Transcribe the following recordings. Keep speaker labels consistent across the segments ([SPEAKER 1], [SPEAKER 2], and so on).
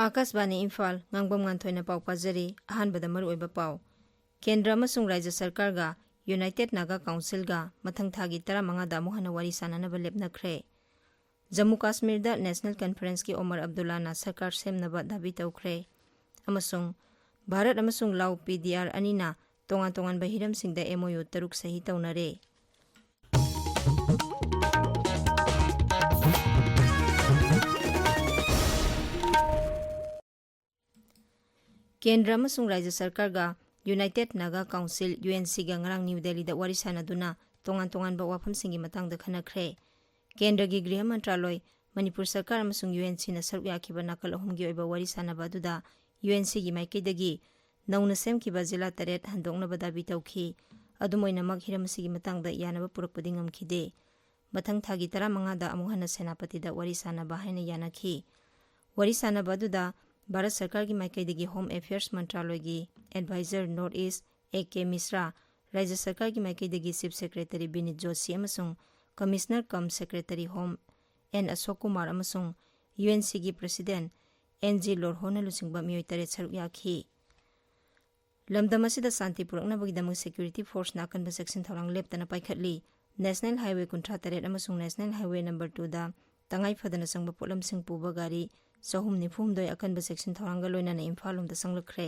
[SPEAKER 1] Akashvani Imphal Ngangbam Nganthoi पाव पाजरी अहानबदा मरुओइबा पाव केंद्र अमसुंग राज्य सरकार गा यूनाइटेड नागा काउंसिल गा मथंग थागी 15 दा मुहना वारी साननबा लेपनख्रे जम्मू कश्मीर दा नेशनल कॉन्फ्रेंस की ओमर अब्दुल्ला ना सरकार सेमनबा दाबी तौख्रे अमसुंग भारत अमसुंग लाउ पीडीआर अनिना तोंगान तोंगान बहिरम सिंह दा एमओयू तरुक सही तौनरे केंद्र अमसुंग राज्य सरकार गा यूनाइटेड नागा काउंसिल यूएनसी गा ngarang न्यू दिल्ली दा वारी सानादुना तोंगान तोंगान बा वाफम सिंगी मतंग दा खनख्रे केंद्र गी गृह मंत्रालय मणिपुर सरकार अमसुंग यूएनसी ना सरुक याखिबा नाकल अहुम गी ओइबा वारी सानाबा दुदा यूएनसी गी माइकेदगी नौना सेमखिबा जिला 8 हंदोकनबा दाबी तौखी अदुमोइनमक हिरमसिगी मतंग दा यानबा पुरकपदि ngamkhide मथंग थागी 15 दा अमुहना सेनापति दा वारी सानाबा हाइना यानाखी वारी सानाबा दुदा भारत सरकार की माइकेदगी होम अफेयर्स मंत्रालय की advisor north east A K. Mishra राज्य सरकार की माइकेदगी चीफ सेक्रेटरी बिनीत जोशी अमसुंग commissioner cum secretary home N Ashok Kumar अमसुंग यूएनसी की प्रेसिडेंट एन.जी. लोरहोना लुसिंगबा मियोय तरे सरुक याखी लमदम असिदा शांति पुरकनबगिदमक सिक्योरिटी फोर्स नाकनबा सेक्शन थौरांग लेपतना पाइखटली नेशनल हाईवे 38 अमसुंग नेशनल हाईवे नंबर 2 दा तंगाई फदना संगबा पोलम सिंह पुबा गाड़ी सहूम निफुमदोय अकनबा सेक्शन थौरांगा लोइनाना इम्फाल लोमदा संगलख्रे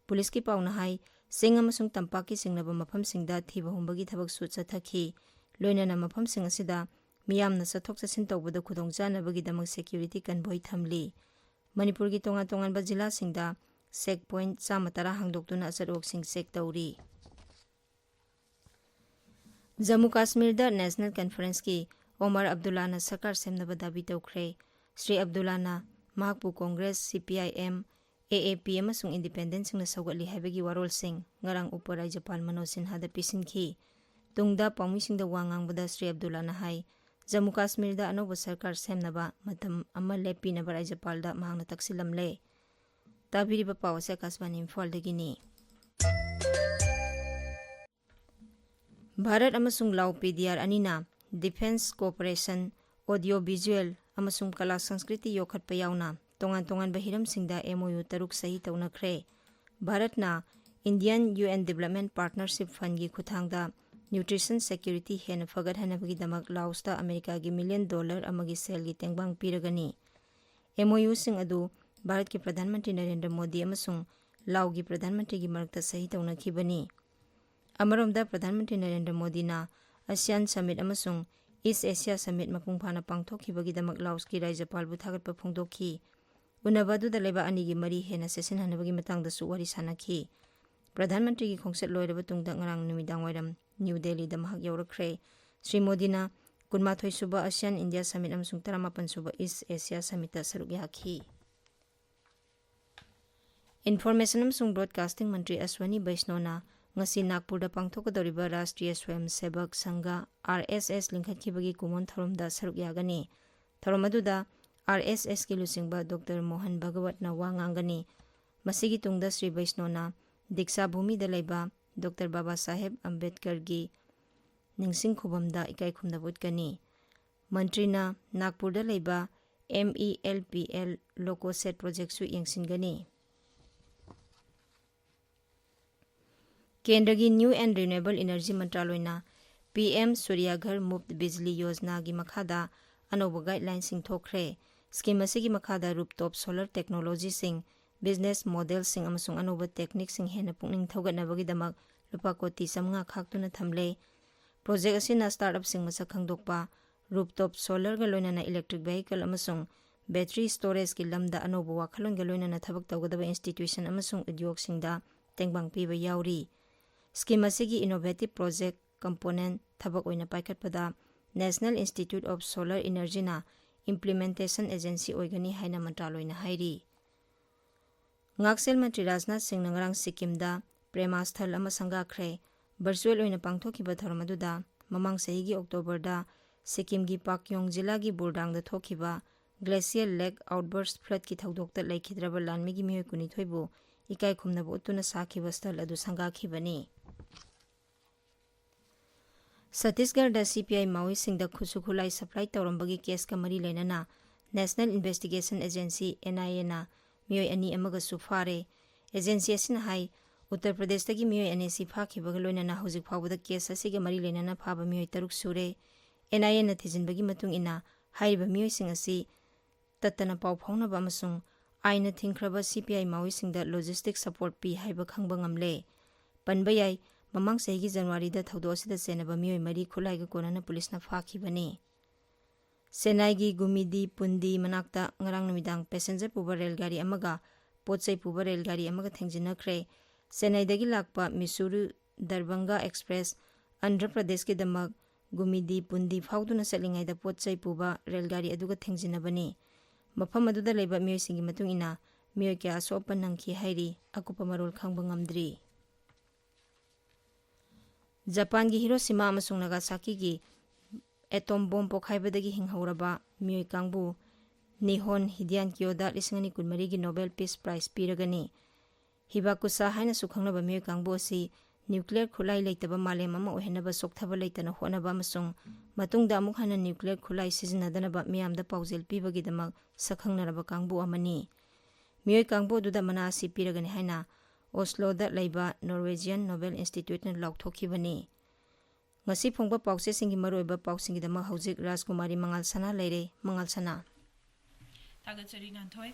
[SPEAKER 1] पुलिस की पाउना हाई सिंह अमसुंग तंपाकी सिंगनबा मफम सिंगदा थिबा हुंबगी थबक सु चथखी लोइनाना मफम सिंग असिदा मियामना चथोक चसिन तौबदा खुदोंगजानबगिदमक सिक्योरिटी कन्वॉय थमली मणिपुर की तोंगा तोंगानबा जिला सिंगदा चेक पॉइंट 13 हांगदोक्तुना अचरवक सिंग चेक तौरी जम्मू कश्मीर दा नेशनल कॉन्फ्रेंस की ओमर अब्दुल्ला ना सरकार सेमनबा दाबी तौख्रे श्री अब्दुल्ला ना महाकपु कांग्रेस सीपीआईएम एएपी अमसुंग इंडिपेंडेंस सिंगना सौगतली हाइबगी वारोल सिंह ngarang उप राज्यपाल मनोज सिन्हा दा पिसिनखी तुंगदा पाउमी सिंगदा वांगांगबदा श्री अब्दुल्ला ना हाई जम्मू कश्मीर दा अनोबा सरकार सेमनबा मतम अमा लेपिनबा राज्यपाल दा मांगना तक्सिलमले ताबिरिबा पावसे आकाशवाणी इम्फाल दगिनी भारत अमसुंग लाउ पीडीआर अनिना डिफेंस कोऑपरेशन ऑडियो विजुअल अमसुंग कला संस्कृति योखटपा यावना तोंगान तोंगान बहिरम सिंगदा एमओयू तरुक सही तौनख्रे भारतना Indian UN development partnership fund की खुथांगदा न्यूट्रिशन सिक्योरिटी हेन फगत हनबगीदमक लाउसता अमेरिका की $1 मिलियन अमगी सेल की तेंगबांग पीरगनी एमओयू सिंग अदु भारत के प्रधानमंत्री नरेंद्र मोदी अमसुंग लाउ की प्रधानमंत्री की मरकता सही तौनखिबनी अमरोमदा प्रधानमंत्री नरेंद्र मोदी ना आसियान समिट अमसुंग ईस्ट एशिया समिट मपुंग फाना पांगथोखिबगीदमक लाउस की राज्यपाल बुथागतपा फोंदोखी उनबदुदा लेबा अनी की मरी हेना सेशन हनबगी मतंगदसु वारी सानाखी प्रधानमंत्री की खोंगसेट लोयरबा तुंगदा ngarang numidang wairam new Delhi दा महक यौरख्रे श्री मोदी ना 12 सुबा आसियान इंडिया समिट अमसुंग 13 सुबा ईस्ट एशिया समिट सरुक याखी इन्फॉर्मेशन अमसुंग ब्रॉडकास्टिंग मंत्री अश्वनी वैष्णोना ngasi नागपुर पांगथोकदौरिबा राष्ट्रीय स्वयं सेवक संघ आरएसएस लिंखटखिबगी कुमोन थरोमदा सरुक यागनी थरोमदुदा आरएसएस की लुसिंगबा डॉक्टर मोहन भगवतना वांगांगनी मसिगी तुंगदा श्री वैष्णोना दीक्षा भूमि दा लेबा डॉक्टर बाबा साहेब अंबेडकर की निंगसिंग खुबमदा इकाई खुमदा उतकनी मंत्रीना नागपुर दा लेबा MELPL लोकोसेट प्रोजेक्ट सु यंगसिनगनी केंद्र की न्यू एंड रिन्यूएबल एनर्जी मंत्रालयना पीएम सूर्यघर मुफ्त बिजली योजना की मखादा अनोब गाइडलाइन सिंह थोख्रे स्कीम असिगी मखादा रूपटॉप सोलर टेक्नोलॉजी सिंह बिजनेस मॉडल सिंह अमसुंग अनोब टेक्निक सिंह हेन पुनिंग थौगनबगीदमक लुपा कोटी समंगा खाक्तुना थमले प्रोजेक्ट असिना स्टार्टअप सिंह मसक खंगदोकपा रूपटॉप सोलर गा लोइनाना इलेक्ट्रिक व्हीकल अमसुंग बैटरी स्टोरेज की लमदा अनोब वाखलोन गा लोइनाना थबक तौगदबा इंस्टीट्यूशन अमसुंग उद्योग सिंगदा तेंगबांग पीबा याउरी स्कीम असिगी इनोवेटिव प्रोजेक्ट कंपोनेंट थबक ओइना पाइखटपदा नेशनल इंस्टीट्यूट ऑफ सोलर एनर्जीना इम्प्लीमेंटेशन एजेंसी ओइगनी हाइना मंत्रालयना हाइरी ngaksil मंत्री राजनाथ सिंह नंगरांग सिक्किमदा प्रेमास्थल अमा संगाख्रे वर्चुअल ओइना पांगथोखिबा थरमदुदा ममांग सहीगी अक्टोबरदा सिक्किम की पाक्योंग जिला की बुरडांगदा थोखिबा ग्लेशियर लेक आउटबर्स्ट फ्लड की थौदोकता लेखिद्रबा लानमीगी मियोय कुनिथोइबु इकाई खुमनबु उतुना साखिबा स्थल अदु संगाखिबनी छत्तीसगढ़ सीपीआई माओई सिंह खुसु खुलाई सप्लाई तौरंबगी केस का मरी लेना नेशनल इन्वेस्टिगेशन एजेंसी NIA ना मियोय अनि अमगसु फारे एजेंसी असिना हाई उत्तर प्रदेश तगी मियोय अनेसी फाखिबग लोइनना हौजिक फावदा केस असिगे मरी लेनना फाबा मियोय तरुक सुरे NIA ना थिजिनबगी मतुंग इना हाइबा मियोय सिंग असि तत्तना पाव फाउनबा अमसुंग आइना थिंख्रबा CPI मावी सिंगदा लॉजिस्टिक सपोर्ट पी हाइबा खंगबा ngamle पनबा याय ममंग सहीगी जनवरी दा थौदो असिदा सेनबा मियोय मरी खुलाइगा कोनना पुलिसना फाखिबने सेनाइगी गुमिदी पुंदी मनाक्ता ngarang numitang passenger puba रेलगाड़ी अमगा पोचै पुबा रेलगाड़ी अमगा थेंजिनख्रे सेनाइदगी लाकपा मिसूरू दरभंगा एक्सप्रेस आंध्र प्रदेश के दमक गुमिदी पुंदी फाउदुना सेलिंगाइदा पोचै पुबा रेलगाड़ी अदुगा थेंजिनबनी मफम अदुदा लेबा मियोयसिंगी मतुंग इना मियोय क्या सोपन नंखी हाइरी अकुपा मरोल खंगबा ngamdri जापान की हिरोशिमा अमसुंग नागासाकी की एटॉम बॉम्ब पोखाइबदगी हिंहौरबा मियोय कांगबु निहोन हिदियान कियोदा 2024 की नोबेल पीस प्राइज पीरगनी हिबाकुसा हाइना सुखंगनबा मियोय कांगबु असि न्यूक्लियर खुलाई लेतबा मालेम अमा ओहेनबा सोक्थबा लेतना होनबा अमसुंग मतुंगदा अमुक हाना न्यूक्लियर खुलाई सिजनदनबा मियामदा पाउजेल पीबगीदमक सखंगनरबा कांगबु अमनी मियोय कांगबु दुदा मना असि पीरगनी हाइना ओस्लोदा लेबा नॉर्वेजियन नोबेल इंस्टीट्यूटना लाउथोखिबनी ngasi phongba pause singi maroiba pausingi dama hauzik Rajkumari Mangalsana leire Mangalsana
[SPEAKER 2] Tagachari Nganthoi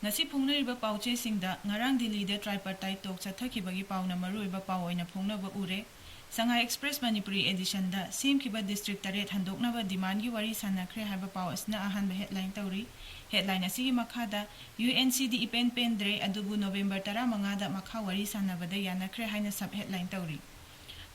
[SPEAKER 2] ngasi phongnariba pauche singda ngarang Delhi de tripartite talk chathakibagi pauna maroiba paoina phongnaba ure Shanghai Express Manipuri edition da semkiba district taret handoknaba demand gi wari sanakre haba pau asna ahanba headline tawri headline asigi makhada UNCD ipen pendre adubu November 15 da makha wari sanabada yanakre haina sub headline tawri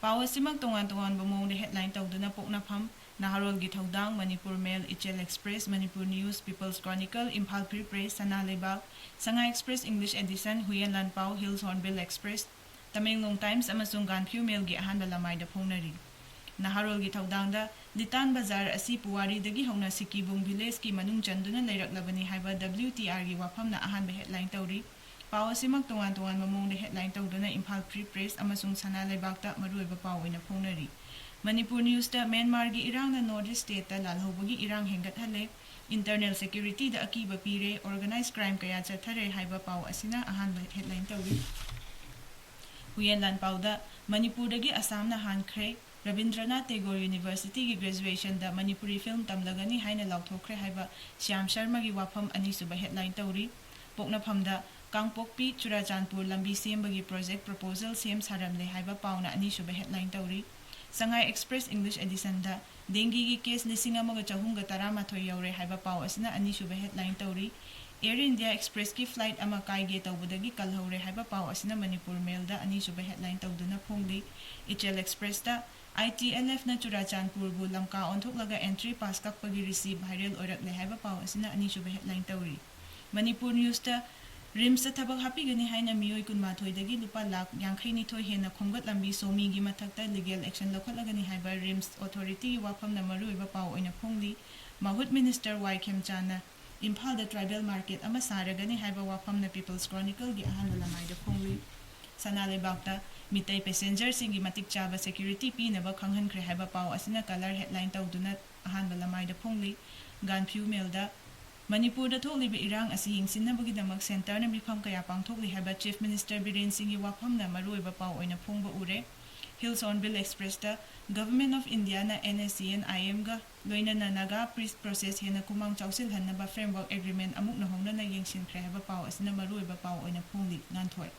[SPEAKER 2] Pawasimak tongan bamong de headline tawduna pokna pham Naharol gi thaudang Manipur Mail Ichel Express Manipur News People's Chronicle Imphal Free Press Sana Lebal Shanghai Express English Edition Huyen Lanpao Hills Hornbill Express Tamenglong Times amasung Ganphu Mail gi ahan balamai da phongnari Naharol gi thaudang da Litan Bazar asi Puwari dagi hauna Sikibung Village ki manung chanduna leiraklabani haiba WTR gi wafam na ahan ba headline tawri Pawasimak tongan mamong de headline tawduna Imphal Free Press amasung Sana Lebakta maruiba paw ina phongnari Manipur News da Myanmar gi irang na Northeast state ta lalhobagi irang hengat hale internal security da akiba pire organized crime kaya chathare haiba paw asina ahan ba headline tawri Huyen Lanpao da Manipur dagi Assam na hankhre Rabindranath Tagore University ki graduation da Manipuri film tamlagani haina lauthokre haiba Shyam Sharma gi wafam ani suba headline tawri pokna phamda Kangpokpi Churachandpur lambi sembagi project proposal sem saramle haiba pauna ani suba headline tawri Shanghai Express English edition da dengue gi case lising amaga chahunga taramathoi yaure haiba paw asina ani suba headline tawri Air India Express ki flight ama kaige tawbudagi kalhore haiba paw asina Manipur Mail da ani suba headline tawduna phongli Ichel Express da ITLF na Churachandpur bu lamka onthoklaga entry pass kakpagi receive viral oirakle haiba paw asina ani suba headline tawri Manipur News da Rims tabak happy gani haina miyoy kunmathoi dagi lupa lak yangkhay nitoy hena khonggat lambi somi gi mathakta legal action lokhalagani haiba Rims authority gi wafam na maruiba paw oina phongli Mahut Minister Kem Chana Imphal da tribal market ama saragani haiba wafam na People's Chronicle gi ahan lamai da phongli Sanale bakta mitai passenger singi matik chaba security pi na ba khanghan kre haiba paw asina color headline tawduna ahan lamai da phongli Ganphu Mail da Manipur da thoklibi irang asi hingsinabagi damak center na mifam kaya pangthokli haba Chief Minister Biren Singh gi wafam na maruiba paw oina phongba ure Hills Hornbill Express da Government of India na NSC and IM ga loina na naga process hena kumang chawsil hanaba framework agreement amuk na hongna na yengsin khre haba paw asina maruiba paw oina phongli Nganthoi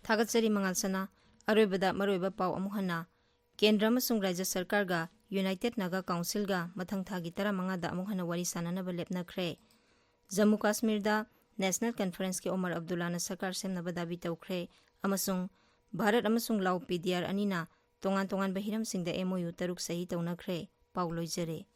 [SPEAKER 1] Thagatsari Mangalsana aroibada maroiba paw amuhana Kendra amasung Rajya Sarkar ga United Naga Council ga mathang thagi 15 da amuk hana wari sananaba lepnakre Jammu Kashmir da National Conference ke Omar Abdullah na sarkar semnaba dabi tawkhre amasung Bharat amasung Lao PDR anina tongan bahiram singda MOU taruk sahi tawnakre paw loijare